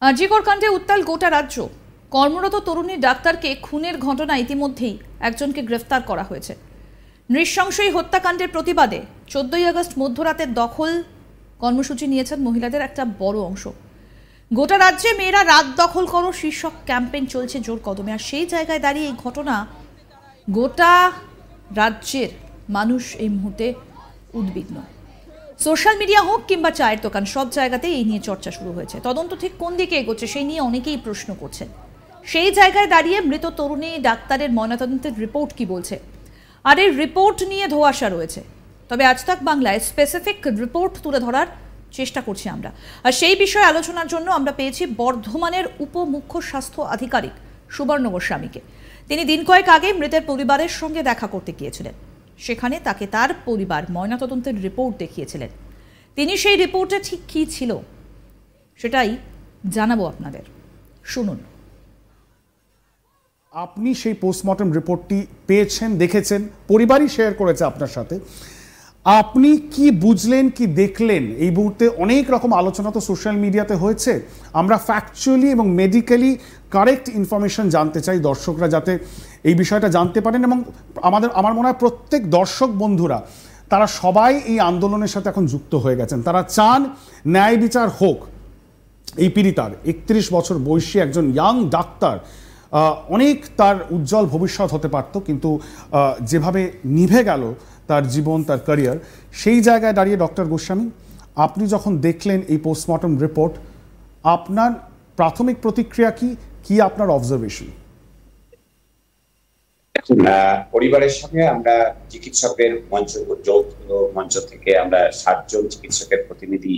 জিকর কাণ্ডে উত্তাল গোটা রাজ্য। কর্মরত তরুণী ডাক্তারকে খুনের ঘটনা ইতিমধ্যেই একজনকে গ্রেফতার করা হয়েছে। নৃশংসই হত্যাকাণ্ডের প্রতিবাদে 14ই আগস্ট মধ্যরাতের দখল কর্মসূচি নিয়েছেন মহিলাদের একটা বড় অংশ। গোটা রাজ্যে মেয়েরা রাত দখল করো শীর্ষক ক্যাম্পেইন চলছে জোর কদমে। আর সেই জায়গায় দাঁড়িয়ে এই ঘটনা, গোটা রাজ্যের মানুষ এই মুহূর্তে উদ্বিগ্ন। সোশ্যাল মিডিয়া হোক কিংবা চায়ের দোকান, সব জায়গাতেই এই নিয়ে চর্চা শুরু হয়েছে। তদন্ত ঠিক কোন দিকে এগোচ্ছে সেই নিয়ে অনেকেই প্রশ্ন করছেন। সেই জায়গায় দাঁড়িয়ে মৃত তরুণী ডাক্তারের ময়নাতদন্তের রিপোর্ট কি বলছে, আর এই রিপোর্ট নিয়ে ধোঁয়াশা রয়েছে। তবে আজ তাক বাংলায় স্পেসিফিক রিপোর্ট তুলে ধরার চেষ্টা করছি আমরা। আর সেই বিষয়ে আলোচনার জন্য আমরা পেয়েছি বর্ধমানের উপমুখ্য স্বাস্থ্য আধিকারিক সুবর্ণ গোস্বামীকে। তিনি দিন কয়েক আগে মৃতের পরিবারের সঙ্গে দেখা করতে গিয়েছিলেন। সেখানে তাকে তার পরিবার ময়নাতদন্তের রিপোর্ট দেখিয়েছিলেন। তিনি সেই রিপোর্টে ঠিক কী ছিল সেটাই জানাবো আপনাদের, শুনুন। আপনি সেই পোস্টমর্টম রিপোর্টটি পেয়েছেন, দেখেছেন, পরিবারই শেয়ার করেছে আপনার সাথে। আপনি কি বুঝলেন, কি দেখলেন? এই মুহূর্তে অনেক রকম আলোচনা তো সোশ্যাল মিডিয়াতে হয়েছে। আমরা ফ্যাকচুয়ালি এবং মেডিকেলি কারেক্ট ইনফরমেশন জানতে চাই, দর্শকরা যাতে এই বিষয়টা জানতে পারেন। এবং আমার মনে হয় প্রত্যেক দর্শক বন্ধুরা তারা সবাই এই আন্দোলনের সাথে এখন যুক্ত হয়ে গেছেন। তারা চান ন্যায় বিচার হোক। এই পীড়িতার 31 বছর বয়সী একজন ইয়াং ডাক্তার, অনেক তার উজ্জ্বল ভবিষ্যৎ হতে পারত, কিন্তু যেভাবে নিভে গেল তার জীবন, তার ক্যারিয়ার, সেই জায়গায় দাঁড়িয়ে ডক্টর গোস্বামী, আপনি যখন দেখলেন এই পোস্টমর্টম রিপোর্ট, আপনার প্রাথমিক প্রতিক্রিয়া কি আপনার অবজারভেশন? পরিবারের সঙ্গে আমরা চিকিৎসকের যৌথ মঞ্চ থেকে আমরা 7 জন চিকিৎসকের প্রতিনিধি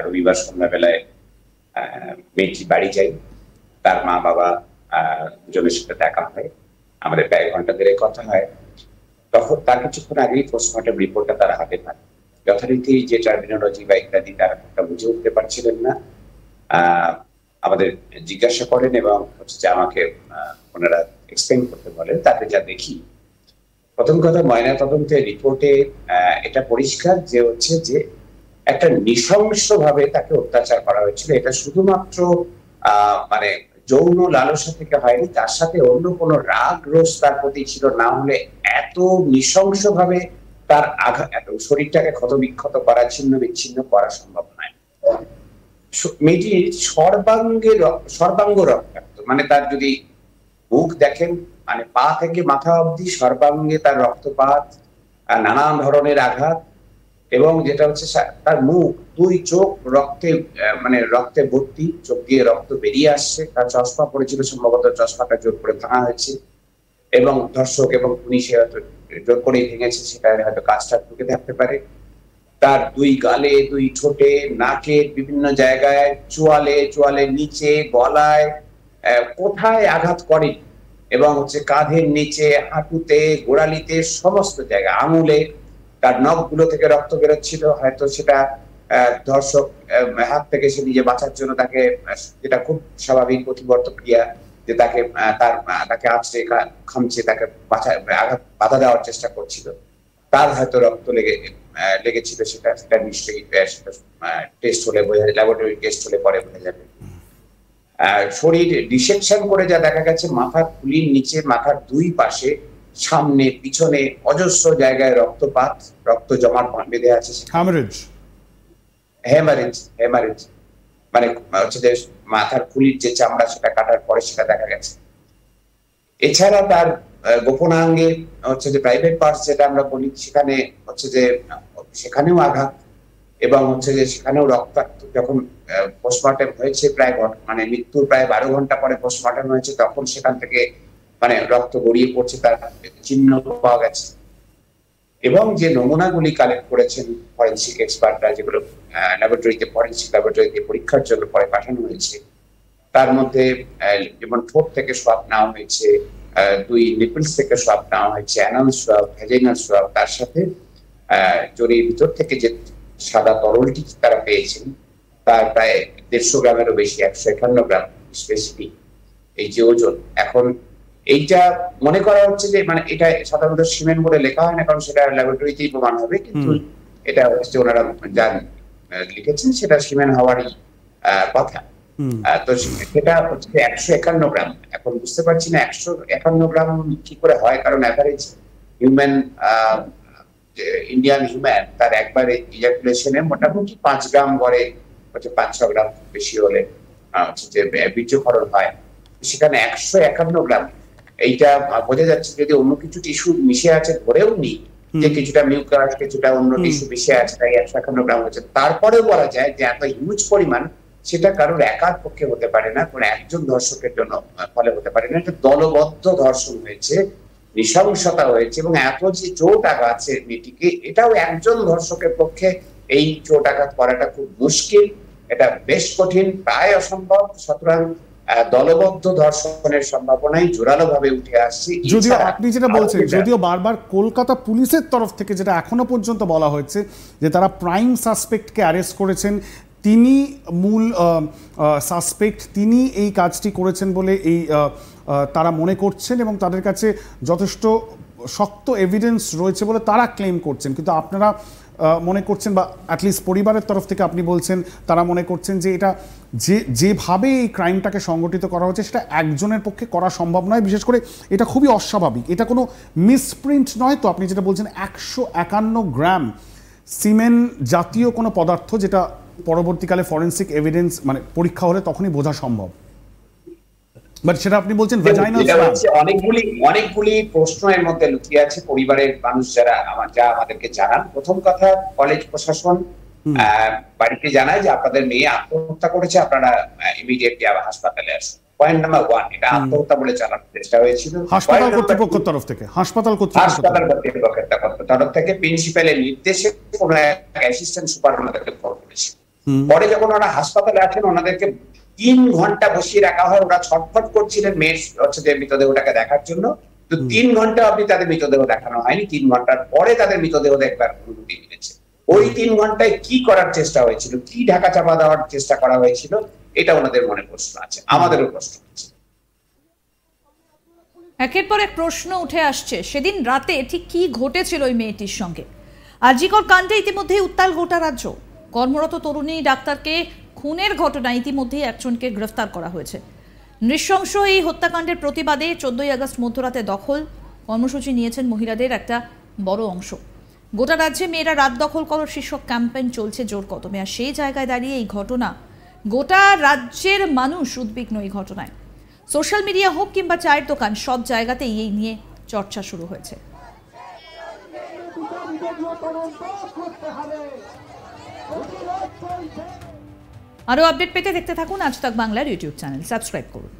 রবিবার সন্ধ্যাবেলায় মেয়েটি বাড়ি যাই। তার মা বাবা দুজনের সাথে দেখা হয়, আমাদের প্রায় ঘন্টা ধরে কথা হয়। তখন তার কিছুক্ষণ আগেই পোস্টমর্টম রিপোর্টটা তারা হাতে পায়। যথারীতি যে টার্মিনোলজি বা ইত্যাদি তারা বুঝে উঠতে পারছিলেন না। আমাদের জিজ্ঞাসা করেন এবং হচ্ছে যে আমাকে ওনারা এক্সপ্লেন করতে বলেন। তাতে যা দেখি, প্রথম কথা, ময়নাতদন্তের রিপোর্টে এটা পরিষ্কার যে হচ্ছে যে একটা নৃশংসভাবে তাকে অত্যাচার করা হয়েছিল। এটা শুধুমাত্র মানে যৌন লালসা থেকে হয়নি, তার সাথে অন্য কোনো রাগ রোষ তার প্রতি ছিল, না হলে এত নৃশংসভাবে তার আঘাত, শরীরটাকে ক্ষতবিক্ষত করা, ছিন্ন বিচ্ছিন্ন করা সম্ভব নয়। মেয়েটির সর্বাঙ্গ রক্তাক্ত, মানে তার যদি মুখ দেখেন, মানে পা থেকে মাথা অবধি সর্বাঙ্গে তার রক্তপাত, নানান ধরনের আঘাত, এবং যেটা হচ্ছে তার মুখ, 2 চোখ রক্তে ভর্তি, চোখ দিয়ে রক্ত বেরিয়ে আসছে। তার চশমা পড়েছিল, সম্ভবত চশমাটা জোর করে ভাঙা হয়েছে, এবং ধর্ষক এবং পুলিশে হয়তো জোর করেই ভেঙেছে, সেটা হয়তো কাজটা ঢুকে থাকতে পারে। তার 2 গালে, 2 ঠোঁটে, নাকের বিভিন্ন জায়গায়, চোয়ালে নিচে, গলায়, কোথায় আঘাত করে, এবং হচ্ছে কাঁধের নিচে, হাঁটুতে, গোড়ালিতে, সমস্ত জায়গায়, আঙুলে, তার নখগুলো থেকে রক্ত বেরোচ্ছিল। হয়তো সেটা ধর্ষক হাত থেকে সে নিজে বাঁচার জন্য তাকে, যেটা খুব স্বাভাবিক প্রতিবর্ত ক্রিয়া, যে তাকে আঁচড়ে খামছে, তাকে বাধা দেওয়ার চেষ্টা করছিল, তার হয়তো রক্ত লেগেছিল। সেটা নিশ্চয়ই টেস্ট হলে বোঝা যাবে, ল্যাবরেটরি টেস্ট হলে পরে বোঝা যাবে। শরীর ডিসেকশন করে যা দেখা গেছে, মাথার খুলির নিচে, মাথার 2 পাশে, সামনে, পিছনে অজস্র জায়গায় রক্তপাত, রক্ত জমাট বেঁধে আছে। হেমারেজ মানে হচ্ছে যে মাথার খুলির যে চামড়া, সেটা কাটার পরে সেটা দেখা গেছে। এছাড়া তার গোপনাঙ্গে হচ্ছে যে প্রাইভেট পার্টস যেটা আমরা বলি, সেখানে হচ্ছে যে সেখানেও আঘাত, এবং হচ্ছে যে সেখানেও রক্তাক্ত। যখন পোস্টমর্টম হয়েছে, মানে মৃত্যুর প্রায় 12 ঘন্টা পরে পোস্টমর্টম হয়েছে, তখন সেখান থেকে মানে রক্ত গড়িয়ে পড়ছে, তার চিহ্ন পাওয়া গেছে। এবং যে নমুনাগুলি কালেক্ট করেছেন ফরেনসিক এক্সপার্টরা, যেগুলো ফরেনসিক ল্যাবরেটরিতে পরীক্ষার জন্য পরে পাঠানো হয়েছে, তার মধ্যে যেমন ঠোঁট থেকে সোয়াব নেওয়া হয়েছে, 2 নিপলস থেকে সোয়াব নেওয়া হয়েছে, অ্যানাল সোয়াব, ভ্যাজিনাল সোয়াব, তার সাথে জরির ভিতর থেকে যে সাদা তরলটি তারা পেয়েছেন, তার প্রায় 150 গ্রামেরও বেশি, 151 গ্রাম স্পেসিফিক এই যে ওজন। এখন এইটা মনে করা হচ্ছে যে, মানে এটা সাধারণত সিমেন্ট বলে লেখা হয় না, কারণ সেটা ল্যাবরেটরিতেই প্রমাণ হবে, কিন্তু এটা হচ্ছে ওনারা যা লিখেছেন সেটা সিমেন্ট হওয়ারই কথা। তো সেটা হচ্ছে 151 গ্রাম। এখন বুঝতে পারছি না 151 গ্রাম কি করে হয়, কারণ অ্যাভারেজ হিউম্যান ইন্ডিয়ান হিউম্যান তার একবারে ইজাকুলেশনে মোটামুটি 5 গ্রাম করে, 5-6 গ্রাম বেশি হলে হচ্ছে যে বীর্যক্ষরণ হয়। সেখানে 151 গ্রাম, এইটা বোঝা যাচ্ছে যদি অন্য কিছু টিস্যু মিশে আছে ধরেও নি যে কিছুটা মিউকাস কিছুটা অন্য টিস্যু মিশে আছে, তাই 151 গ্রাম হচ্ছে। তারপরেও বলা যায় যে এত হিউজ পরিমাণ সেটা কারোর একার পক্ষে হতে পারে না, কোন একজন ধর্ষকের জন্য ফলে হতে পারে না। এটা দলবদ্ধ ধর্ষণ হয়েছে, নৃশংসতা হয়েছে, এবং এত যে চোট আঘাত মেয়েটিকে, এটাও একজন ধর্ষকের পক্ষে এই চোট আঘাত করাটা খুব মুশকিল, এটা বেশ কঠিন, প্রায় অসম্ভব। সুতরাং দলবদ্ধ ধর্ষণের সম্ভাবনাই জোরালো ভাবে উঠে আসছে। যদিও আপনি যেটা বলছেন, যদিও বারবার কলকাতা পুলিশের তরফ থেকে যেটা এখনো পর্যন্ত বলা হয়েছে যে তারা প্রাইম সাসপেক্টকে অ্যারেস্ট করেছেন, তিনি মূল সাসপেক্ট, তিনি এই কাজটি করেছেন বলে এই তারা মনে করছেন, এবং তাদের কাছে যথেষ্ট শক্ত এভিডেন্স রয়েছে বলে তারা ক্লেম করছেন। কিন্তু আপনারা মনে করছেন, বা অ্যাটলিস্ট পরিবারের তরফ থেকে আপনি বলছেন, তারা মনে করছেন যে এটা যেভাবে এই ক্রাইমটাকে সংগঠিত করা হচ্ছে সেটা একজনের পক্ষে করা সম্ভব নয়, বিশেষ করে এটা খুবই অস্বাভাবিক, এটা কোনো মিসপ্রিন্ট নয়। তো আপনি যেটা বলছেন 151 গ্রাম সিমেন জাতীয় কোনো পদার্থ, যেটা পরবর্তীকালে ফরেন্সিক এভিডেন্স মানে পরীক্ষা হলে তখনই বোঝা সম্ভব, বাট সেটা আপনি বলছেন অনেকগুলি প্রশ্ন এর মধ্যে লুকিয়ে আছে। পরিবারের মানুষ যা আমাদেরকে জানান, প্রথম কথা কলেজ প্রশাসন বাড়িতে জানায় যে আপনাদের মেয়ে আত্মহত্যা করেছে, আপনারা ইমিডিয়েটলি হাসপাতালে আসুন। পয়েন্ট নাম্বার 1, এটা আত্মহত্যা বলে চালানোর চেষ্টা হয়েছিল হাসপাতাল কর্তৃপক্ষের তরফ থেকে, হাসপাতাল কর্তৃপক্ষের তরফ থেকে প্রিন্সিপালের নির্দেশে কোনো এক অ্যাসিস্ট্যান্ট সুপার ওনাদেরকে ফোন করেছে। পরে যখন ওরা হাসপাতালে আসেন, ওনাদেরকে 3 ঘন্টা বসিয়ে রাখা হয়। ওরা ছটফট করছিলেন মেয়ের হচ্ছে যে মৃতদেহটাকে দেখার জন্য, তো 3 ঘন্টা অবধি তাদের মৃতদেহ দেখানো হয়নি। 3 ঘন্টার পরে তাদের মৃতদেহ দেখবার অনুমতি মিলেছে। ওই 3 ঘন্টায় কি করার চেষ্টা হয়েছিল, কি ঢাকা চাপা দেওয়ার চেষ্টা করা হয়েছিল, এটা ওনাদের মনে প্রশ্ন আছে, আমাদেরও প্রশ্ন আছে। একের পর এক প্রশ্ন উঠে আসছে, সেদিন রাতে ঠিক কি ঘটেছিল ওই মেয়েটির সঙ্গে। আরজিকর কাণ্ডে ইতিমধ্যেই উত্তাল গোটা রাজ্য। কর্মরত তরুণী ডাক্তারকে খুনের ঘটনায় ইতিমধ্যেই একজনকে গ্রেফতার করা হয়েছে। নৃশংস এই হত্যাকাণ্ডের প্রতিবাদে 14ই আগস্ট মধ্যরাতে দখল কর্মসূচি নিয়েছেন মহিলাদের একটা বড় অংশ। গোটা রাজ্যে মেয়েরা রাত দখল করো শীর্ষক ক্যাম্পেইন চলছে জোর কদমে। আর সেই জায়গায় দাঁড়িয়ে এই ঘটনা, গোটা রাজ্যের মানুষ উদ্বিগ্ন এই ঘটনায়। সোশ্যাল মিডিয়া হোক কিংবা চায়ের দোকান, সব জায়গাতেই এই নিয়ে চর্চা শুরু হয়েছে। আরও আপডেট পেতে দেখতে থাকুন আজ তাক বাংলার ইউটিউব চ্যানেল, সাবস্ক্রাইব করুন।